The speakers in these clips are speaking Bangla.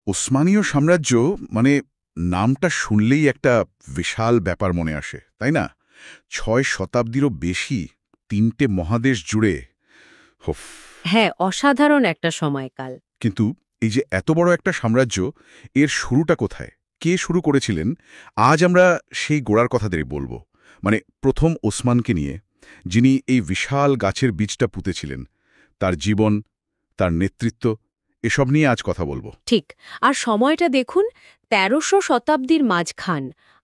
ওসমানীয় সাম্রাজ্য মানে নামটা শুনলেই একটা বিশাল ব্যাপার মনে আসে, তাই না? ৬ শতাব্দীরও বেশি, ৩টে মহাদেশ জুড়ে। হোফ! হ্যাঁ, অসাধারণ একটা সময়কাল। কিন্তু এই যে এত বড় একটা সাম্রাজ্য, এর শুরুটা কোথায়? কে শুরু করেছিলেন? আজ আমরা সেই গোড়ার কথাটাই বলবো। মানে প্রথম ওসমানকে নিয়ে, যিনি এই বিশাল গাছের বীজটা পুঁতেছিলেন। তার জীবন, তার নেতৃত্ব, এসব নিয়ে আজ কথা বলবো। ঠিক। আর সময়টা দেখুন, ১৩০০ শতাব্দীর মাঝখান।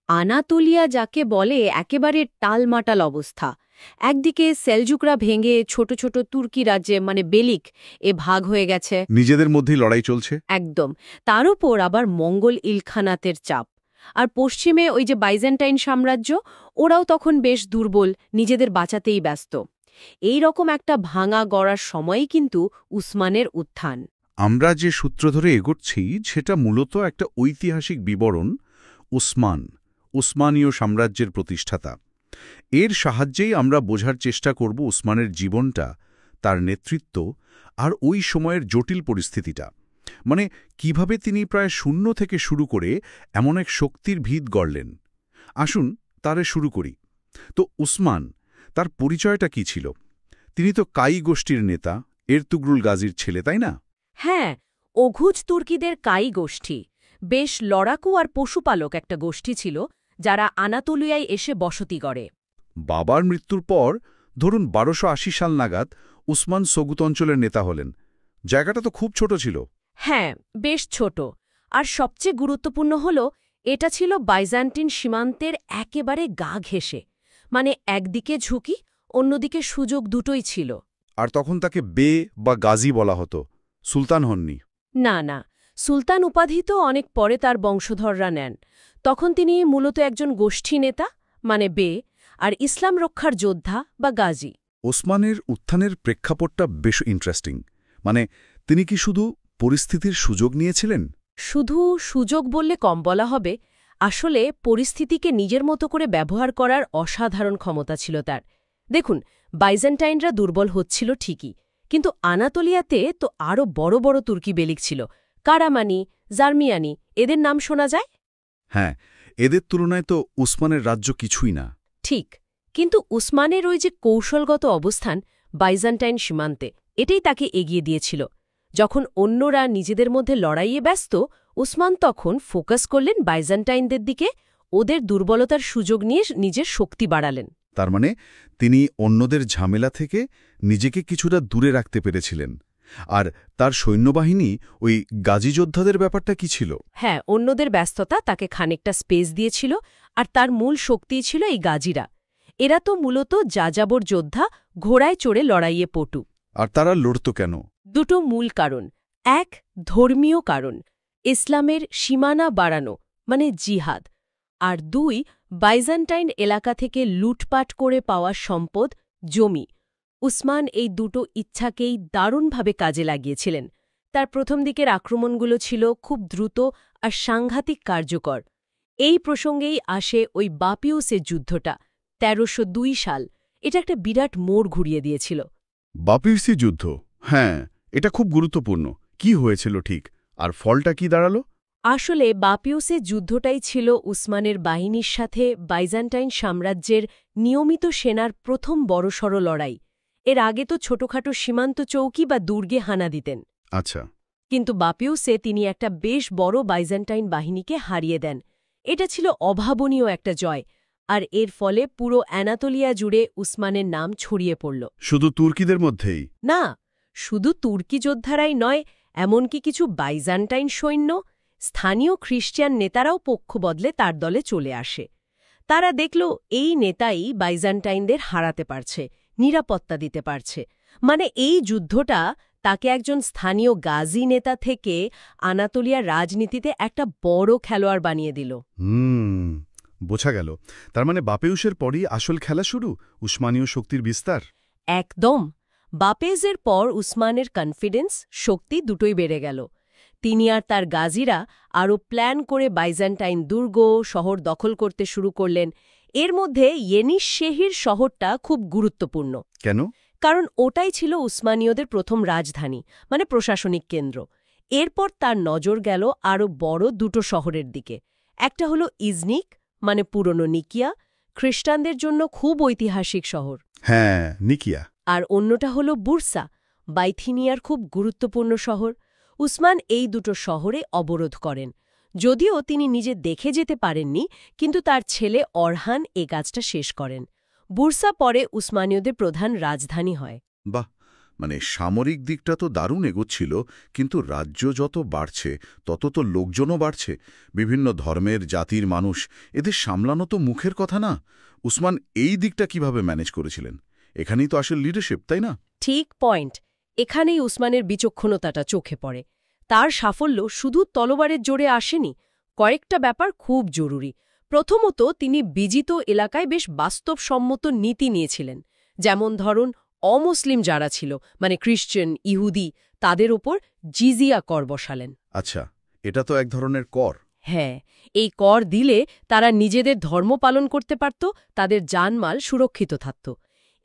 আনাতোলিয়া যাকে বলে একেবারে টালমাটাল অবস্থা। একদিকে সেলজুকরা ভেঙে ছোট ছোট তুর্কি রাজ্যে মানে বেলিক ভাগ হয়ে গেছে। নিজেদের মধ্যেই লড়াই চলছে। একদম। তার উপর আবার মঙ্গল ইলখানাতের চাপ। আর পশ্চিমে ওই যে বাইজেন্টাইন সাম্রাজ্য, ওরাও তখন বেশ দুর্বল, নিজেদের বাঁচাতেই ব্যস্ত। এই রকম একটা ভাঙা গড়ার সময়ই কিন্তু উসমানের উত্থান। আমরা যে সূত্র ধরে এগোচ্ছি সেটা মূলত একটা ঐতিহাসিক বিবরণ। উসমানীয় সাম্রাজ্যের প্রতিষ্ঠাতা। এর সাহায্যেই আমরা বোঝার চেষ্টা করব উসমানের জীবনটা, তার নেতৃত্ব আর ওই সময়ের জটিল পরিস্থিতিটা। মানে কিভাবে তিনি প্রায় শূন্য থেকে শুরু করে এমন এক শক্তির ভিত গড়লেন। আসুন তারে শুরু করি। তো উসমান, তার পরিচয়টা কি ছিল? তিনি তো কাই গোষ্ঠীর নেতা, এরতুগরুল গাজীর ছেলে, তাই না? হ্যাঁ, ওঘুজ তুর্কিদের কাই গোষ্ঠী। বেশ লড়াকু আর পশুপালক একটা গোষ্ঠী ছিল, যারা আনাতোলিয়ায় এসে বসতি গড়ে। বাবার মৃত্যুর পর ধরুন ১২৮০ সাল নাগাদ উসমান সগুত অঞ্চলের নেতা হলেন। জায়গাটা তো খুব ছোট ছিল। হ্যাঁ, বেশ ছোট। আর সবচেয়ে গুরুত্বপূর্ণ হল, এটা ছিল বাইজান্টিন সীমান্তের একেবারে গা ঘেঁষে। মানে একদিকে ঝুঁকি, অন্যদিকে সুযোগ দুটোই ছিল। আর তখন তাকে বে বা গাজী বলা হতো, সুলতান হননি। না না, সুলতান উপাধি তো অনেক পরে তার বংশধররা নেন। তখন তিনি মূলত একজন গোষ্ঠী নেতা, মানে বে, আর ইসলাম রক্ষার যোদ্ধা বা গাজী। ওসমানের উত্থানের প্রেক্ষাপটটা বেশ ইন্টারেস্টিং। মানে তিনি কি শুধু পরিস্থিতির সুযোগ নিয়েছিলেন? শুধু সুযোগ বললে কম বলা হবে। আসলে পরিস্থিতিকে নিজের মতো করে ব্যবহার করার অসাধারণ ক্ষমতা ছিল তার। দেখুন, বাইজেন্টাইনরা দুর্বল হচ্ছিল ঠিকই, কিন্তু আনাতোলিয়াতে তো আরও বড় বড় তুর্কি বেলিক ছিল। কারামানি, জার্মিয়ানি, এদের নাম শোনা যায়? হ্যাঁ, এদের তুলনায় তো উসমানের রাজ্য কিছুই না। ঠিক। কিন্তু উসমানের ওই যে কৌশলগত অবস্থান বাইজেন্টাইন সীমান্তে, এটাই তাকে এগিয়ে দিয়েছিল। যখন অন্যরা নিজেদের মধ্যে লড়াইয়ে ব্যস্ত, উসমান তখন ফোকাস করলেন বাইজেন্টাইনদের দিকে। ওদের দুর্বলতার সুযোগ নিয়ে নিজের শক্তি বাড়ালেন। তার মানে তিনি অন্যদের ঝামেলা থেকে নিজেকে কিছুটা দূরে রাখতে পেরেছিলেন। আর তার সৈন্যবাহিনী, ওই গাজী যোদ্ধাদের ব্যাপারটা কি ছিল? হ্যাঁ, অন্যদের ব্যস্ততা তাকে খানিকটা স্পেস দিয়েছিল। আর তার মূল শক্তিই ছিল এই গাজীরা। এরা তো মূলত যাযাবর যোদ্ধা, ঘোড়ায় চড়ে লড়াইয়ে পটু। আর তারা লড়ত কেন? দুটো মূল কারণ। এক, ধর্মীয় কারণ, ইসলামের সীমানা বাড়ানো, মানে জিহাদ। আর দুই, বাইজেন্টাইন এলাকা থেকে লুটপাট করে পাওয়া সম্পদ, জমি। উসমান এই দুটো ইচ্ছাকেই দারুণভাবে কাজে লাগিয়েছিলেন। তার প্রথম দিকের আক্রমণগুলো ছিল খুব দ্রুত আর সাংঘাতিক কার্যকর। এই প্রসঙ্গেই আসে ওই বাপিউসের যুদ্ধটা, ১৩০২ সাল। এটা একটা বিরাট মোড় ঘুরিয়ে দিয়েছিল। বাপিউসি যুদ্ধ, হ্যাঁ, এটা খুব গুরুত্বপূর্ণ। কি হয়েছিল ঠিক, আর ফলটা কি দাঁড়ালো? আসলে বাপিউসের যুদ্ধটাই ছিল উসমানের বাহিনীর সাথে বাইজেন্টাইন সাম্রাজ্যের নিয়মিত সেনার প্রথম বড়সড় লড়াই। এর আগে তো ছোটখাটো সীমান্ত চৌকি বা দুর্গে হানা দিতেন। আচ্ছা। কিন্তু বাপিউসে তিনি একটা বেশ বড় বাইজেন্টাইন বাহিনীকে হারিয়ে দেন। এটা ছিল অভাবনীয় একটা জয়। আর এর ফলে পুরো অ্যানাতোলিয়া জুড়ে উসমানের নাম ছড়িয়ে পড়ল। শুধু তুর্কিদের মধ্যেই? না, শুধু তুর্কি যোদ্ধারাই নয়, এমনকি কিছু বাইজেন্টাইন সৈন্য, স্থানীয় খ্রিস্টান নেতারাও পক্ষ বদলে তার দলে চলে আসে। তারা দেখল এই নেতাই বাইজেন্টাইনদের হারাতে পারছে, নিরাপত্তা দিতে পারছে। মানে এই যুদ্ধটা তাকে একজন স্থানীয় গাজী নেতা থেকে আনাতোলিয়ার রাজনীতিতে একটা বড় খেলোয়াড় বানিয়ে দিল। বোঝা গেল। তার মানে বাপেউসের পরই আসল খেলা শুরু, উসমানীয় শক্তির বিস্তার। একদম। বাপেজের পর উসমানের কনফিডেন্স, শক্তি দুটোই বেড়ে গেল। তিনি আর তার গাজীরা আরও প্ল্যান করে বাইজেন্টাইন দুর্গ, শহর দখল করতে শুরু করলেন। এর মধ্যে ইয়েনিশশেহির শহরটা খুব গুরুত্বপূর্ণ। কেন? কারণ ওটাই ছিল উসমানীয়দের প্রথম রাজধানী, মানে প্রশাসনিক কেন্দ্র। এরপর তার নজর গেল আরও বড় দুটো শহরের দিকে। একটা হলো ইজনিক, মানে পুরনো নিকিয়া, খ্রিস্টানদের জন্য খুব ঐতিহাসিক শহর। হ্যাঁ, নিকিয়া। আর অন্যটা হলো বুরসা, বাইথিনিয়ার খুব গুরুত্বপূর্ণ শহর। উসমান এই দুটো শহরে অবরোধ করেন। যদিও তিনি নিজে দেখে যেতে পারেননি, কিন্তু তার ছেলে অরহান এই কাজটা শেষ করেন। বুরসা পরে উসমানীয়দের প্রধান রাজধানী হয়। বাহ, মানে সামরিক দিকটা তো দারুণ এগোচ্ছিল, কিন্তু রাজ্য যত বাড়ছে তত তো লোকজনও বাড়ছে। বিভিন্ন ধর্মের, জাতির মানুষ, এদের সামলানো তো মুখের কথা না। উসমান এই দিকটা কিভাবে ম্যানেজ করেছিলেন? এখানেই তো আসল লিডারশিপ, তাই না? ঠিক পয়েন্ট। এখানেই উসমানের বিচক্ষণতাটা চোখে পড়ে। তার সাফল্য শুধু তলোয়ারের জোরে আসেনি, কয়েকটা ব্যাপার খুব জরুরি। প্রথমত, তিনি বিজিত এলাকায় বেশ বাস্তবসম্মত নীতি নিয়েছিলেন। যেমন ধরুন, অমুসলিম যারা ছিল, মানে খ্রিশ্চান, ইহুদি, তাদের ওপর জিজিয়া কর বসালেন। আচ্ছা, এটা তো এক ধরনের কর। হ্যাঁ, এই কর দিলে তারা নিজেদের ধর্ম পালন করতে পারত, তাদের জানমাল সুরক্ষিত থাকত।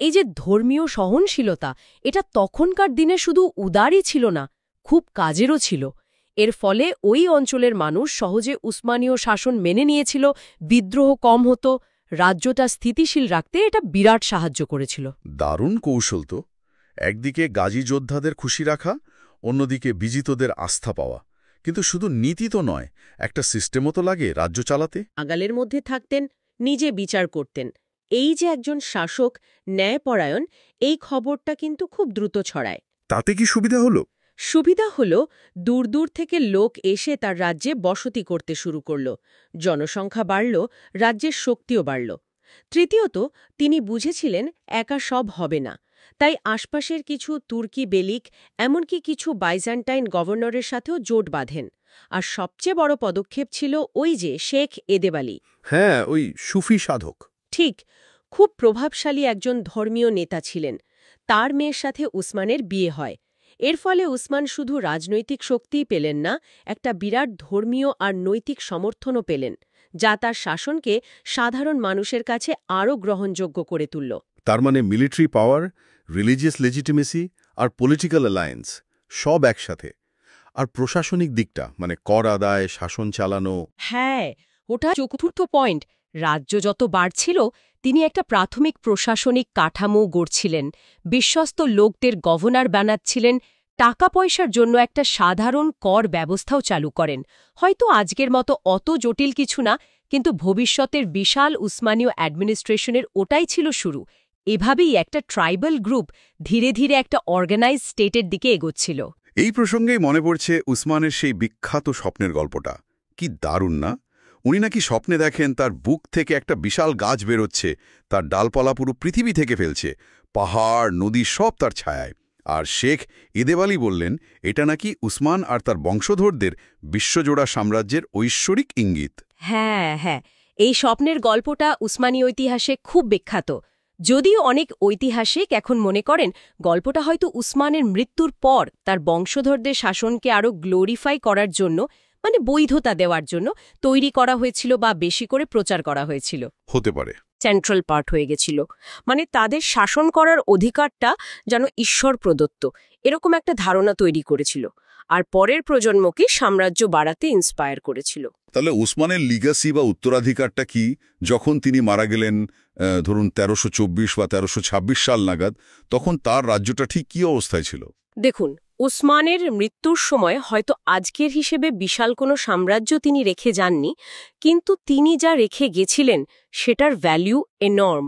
এই যে ধর্মীয় সহনশীলতা, এটা তখনকার দিনে শুধু উদারই ছিল না, খুব কাজেরও ছিল। এর ফলে ওই অঞ্চলের মানুষ সহজে উসমানীয় শাসন মেনে নিয়েছিল, বিদ্রোহ কম হতো, রাজ্যটা স্থিতিশীল রাখতে এটা বিরাট সাহায্য করেছিল। দারুণ কৌশল তো। একদিকে গাজী যোদ্ধাদের খুশি রাখা, অন্যদিকে বিজিতদের আস্থা পাওয়া। কিন্তু শুধু নীতি তো নয়, একটা সিস্টেমও তো লাগে রাজ্য চালাতে। আগালের মধ্যে থাকতেন, নিজে বিচার করতেন। এই যে একজন শাসক ন্যায়পরায়ণ, এই খবরটা কিন্তু খুব দ্রুত ছড়ায়। তাতে কি সুবিধা হলো? সুবিধা হল, দূর দূর থেকে লোক এসে তার রাজ্যে বসতি করতে শুরু করল। জনসংখ্যা বাড়ল, রাজ্যের শক্তিও বাড়ল। তৃতীয়ত, তিনি বুঝেছিলেন একা সব হবে না। তাই আশপাশের কিছু তুর্কি বেলিক, এমনকি কিছু বাইজান্টাইন গভর্নরের সাথেও জোট বাঁধেন। আর সবচেয়ে বড় পদক্ষেপ ছিল ওই যে শেখ এদেবালি। হ্যাঁ, ওই সুফি সাধক। ঠিক, খুব প্রভাবশালী একজন ধর্মীয় নেতা ছিলেন। তার মেয়ের সাথে উসমানের বিয়ে হয়। এর ফলে উসমান শুধু রাজনৈতিক শক্তিই পেলেন না, একটা বিরাট ধর্মীয় আর নৈতিক সমর্থনও পেলেন, যা তার শাসনকে সাধারণ মানুষের কাছে আরও গ্রহণযোগ্য করে তুলল। তার মানে মিলিটারি পাওয়ার, রিলিজিয়াস লেজিটিমেসি আর পলিটিক্যাল অ্যালায়েন্স সব একসাথে। আর প্রশাসনিক দিকটা, মানে কর আদায়, শাসন চালানো। হ্যাঁ, ওটা চতুর্থ পয়েন্ট। রাজ্য যত বাড়ছিল, তিনি একটা প্রাথমিক প্রশাসনিক কাঠামো গড়ছিলেন, বিশ্বস্ত লোকদের গভর্নর বানাচ্ছিলেন, টাকা পয়সার জন্য একটা সাধারণ কর ব্যবস্থাও চালু করেন। হয়তো আজকের মতো অত জটিল কিছু না, কিন্তু ভবিষ্যতের বিশাল উসমানীয় অ্যাডমিনিস্ট্রেশনের ওটাই ছিল শুরু। এভাবেই একটা ট্রাইবাল গ্রুপ ধীরে ধীরে একটা অর্গানাইজড স্টেটের দিকে এগোচ্ছিল। এই প্রসঙ্গেই মনে পড়ছে উসমানের সেই বিখ্যাত স্বপ্নের গল্পটা। কি দারুণ না! উনি নাকি স্বপ্নে দেখেন তার বুক থেকে একটা বিশাল গাছ বেরোচ্ছে, তার ডালপালা পুরো পৃথিবী থেকে ফেলছে, পাহাড়, নদী সব তার ছায়ায়। আর শেখ এদেবালি বললেন এটা নাকি উসমান আর তার বংশধরদের বিশ্বজোড়া সাম্রাজ্যের ঐশ্বরিক ইঙ্গিত। হ্যাঁ হ্যাঁ, এই স্বপ্নের গল্পটা উসমানী ঐতিহাসে খুব বিখ্যাত। যদিও অনেক ঐতিহাসিক এখন মনে করেন গল্পটা হয়তো উসমানের মৃত্যুর পর তার বংশধরদের শাসনকে আরও গ্লোরিফাই করার জন্য, মানে বৈধতা দেওয়ার জন্য তৈরি করা হয়েছিল বা বেশি করে প্রচার করা হয়েছিল। হতে পারে। সেন্ট্রাল পার্ট হয়ে গেছিল, মানে তাদের শাসন করার অধিকারটা যেন ঈশ্বর প্রদত্ত, এরকম একটা ধারণা তৈরি করেছিল। আর পরের প্রজন্মকে সাম্রাজ্য বাড়াতে ইন্সপায়ার করেছিল। তাহলে উসমানের লিগাসি বা উত্তরাধিকারটা কি? যখন তিনি মারা গেলেন, ধরুন 1324 বা 1326 সাল নাগাদ, তখন তার রাজ্যটা ঠিক কী অবস্থায় ছিল? দেখুন, উসমানের মৃত্যুর সময় হয়তো আজকের হিসেবে বিশাল কোনো সাম্রাজ্য তিনি রেখে যাননি, কিন্তু তিনি যা রেখে গেছিলেন সেটার ভ্যালু এনর্ম।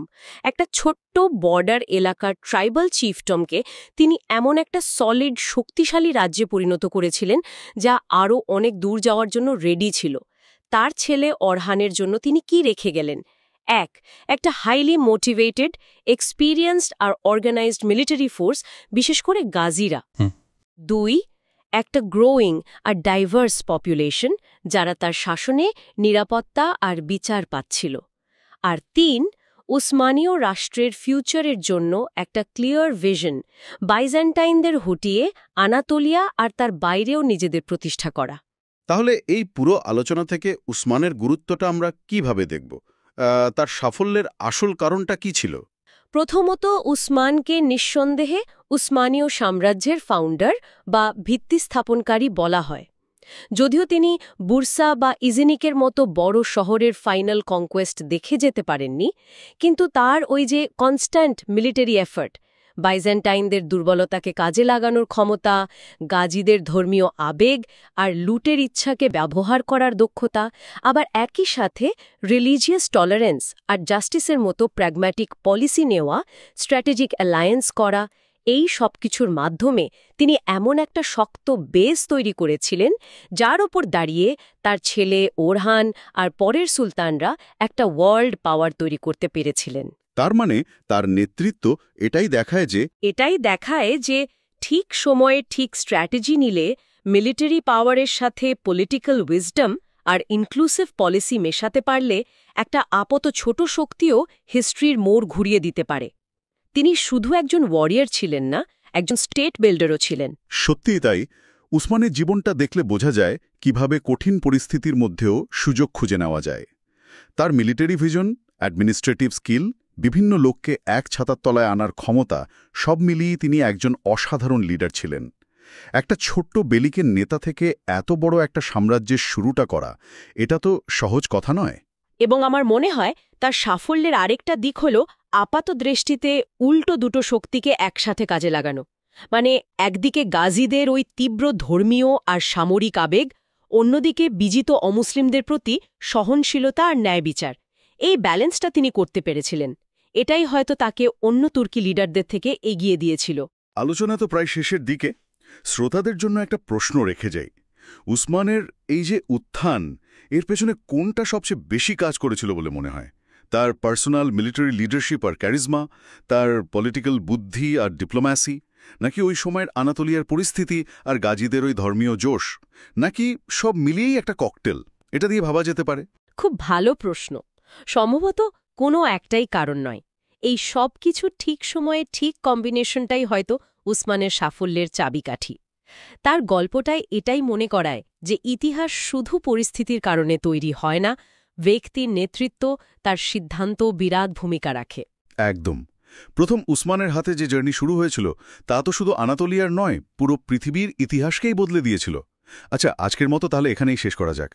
একটা ছোট্ট বর্ডার এলাকার ট্রাইবাল চিফটমকে তিনি এমন একটা সলিড, শক্তিশালী রাজ্যে পরিণত করেছিলেন যা আরও অনেক দূর যাওয়ার জন্য রেডি ছিল। তার ছেলে অরহানের জন্য তিনি কি রেখে গেলেন? একটা হাইলি মোটিভেটেড, এক্সপিরিয়েন্সড আর অর্গানাইজড মিলিটারি ফোর্স, বিশেষ করে গাজীরা। 2, একটা গ্রোয়িং আর ডাইভার্স পপুলেশন, যারা তার শাসনে নিরাপত্তা আর বিচার পাচ্ছিল। আর 3, উসমানীয় রাষ্ট্রের ফিউচারের জন্য একটা ক্লিয়ার ভিশন, বাইজান্টাইনদের হটিয়ে আনাতোলিয়া আর তার বাইরেও নিজেদের প্রতিষ্ঠা করা। তাহলে এই পুরো আলোচনা থেকে উসমানের গুরুত্বটা আমরা কিভাবে দেখব? তার সাফল্যের আসল কারণটা কি ছিল? প্রথমত উসমানকে নিঃসন্দেহে উসমানীয় সাম্রাজ্যের ফাউন্ডার বা ভিত্তিস্থাপনকারী বলা হয়। যদিও তিনি বুরসা বা ইজিনিকের মতো বড় শহরের ফাইনাল কনকোয়েস্ট দেখে যেতে পারেননি, কিন্তু তার ওই যে কনস্ট্যান্ট মিলিটারি এফার্ট, বাইজেন্টাইনদের দুর্বলতাকে কাজে লাগানোর ক্ষমতা, গাজীদের ধর্মীয় আবেগ আর লুটের ইচ্ছাকে ব্যবহার করার দক্ষতা, আবার একই সাথে রিলিজিয়াস টলারেন্স আর জাস্টিসের মতো প্র্যাগম্যাটিক পলিসি নেওয়া, স্ট্র্যাটেজিক অ্যালায়েন্স করা, এই সব কিছুর মাধ্যমে তিনি এমন একটা শক্ত বেস তৈরি করেছিলেন যার ওপর দাঁড়িয়ে তার ছেলে ওরহান আর পরের সুলতানরা একটা ওয়ার্ল্ড পাওয়ার তৈরি করতে পেরেছিলেন। তার মানে তার নেতৃত্ব এটাই দেখায় যে ঠিক সময়ে ঠিক স্ট্র্যাটেজি নিলে মিলিটারি পাওয়ারের সাথে পলিটিক্যাল উইজডম আর ইনক্লুসিভ পলিসি মেশাতে পারলে একটা আপাত ছোট শক্তিও হিস্ট্রির মোড় ঘুরিয়ে দিতে পারে। তিনি শুধু একজন ওয়ারিয়র ছিলেন না, একজন স্টেট বিল্ডারও ছিলেন। সত্যিই তাই। উসমানের জীবনটা দেখলে বোঝা যায় কিভাবে কঠিন পরিস্থিতির মধ্যেও সুযোগ খুঁজে নেওয়া যায়। তার মিলিটারি ভিজন, অ্যাডমিনিস্ট্রেটিভ স্কিল, বিভিন্ন লোককে এক ছাতার তলায় আনার ক্ষমতা, সব মিলিয়ে তিনি একজন অসাধারণ লিডার ছিলেন। একটা ছোট্ট বেলিকের নেতা থেকে এত বড় একটা সাম্রাজ্যের শুরুটা করা, এটা তো সহজ কথা নয়। এবং আমার মনে হয় তার সাফল্যের আরেকটা দিক হল আপাত দৃষ্টিতে উল্টো দুটো শক্তিকে একসাথে কাজে লাগানো। মানে একদিকে গাজীদের ওই তীব্র ধর্মীয় আর সামরিক আবেগ, অন্যদিকে বিজিত অমুসলিমদের প্রতি সহনশীলতা আর ন্যায় বিচার। এই ব্যালেন্সটা তিনি করতে পেরেছিলেন। এটাই হয়তো তাকে অন্য তুর্কি লিডারদের থেকে এগিয়ে দিয়েছিল। আলোচনা তো প্রায় শেষের দিকে। শ্রোতাদের জন্য একটা প্রশ্ন রেখে যাই। উসমানের এই যে উত্থান, এর পেছনে কোনটা সবচেয়ে বেশি কাজ করেছিল বলে মনে হয়? তার পার্সোনাল মিলিটারি লিডারশিপ আর ক্যারিজমা, তার পলিটিক্যাল বুদ্ধি আর ডিপ্লোম্যাসি, নাকি ওই সময়ের আনাতোলিয়ার পরিস্থিতি আর গাজীদের ওই ধর্মীয় জোশ, নাকি সব মিলিয়েই একটা ককটেল? এটা দিয়ে ভাবা যেতে পারে। খুব ভালো প্রশ্ন। সম্ভবত কোনো একটাই কারণ নয়। এই সব কিছু ঠিক সময়ে ঠিক কম্বিনেশনটাই হয়তো উসমানের সাফল্যের চাবিকাঠি। তার গল্পটাই এটাই মনে করায় যে ইতিহাস শুধু পরিস্থিতির কারণে তৈরি হয় না, ব্যক্তির নেতৃত্ব, তার সিদ্ধান্ত বিরাট ভূমিকা রাখে। একদম। প্রথম উসমানের হাতে যে জার্নি শুরু হয়েছিল, তা তো শুধু আনাতোলিয়ার নয়, পুরো পৃথিবীর ইতিহাসকেই বদলে দিয়েছিল। আচ্ছা, আজকের মতো তাহলে এখানেই শেষ করা যাক।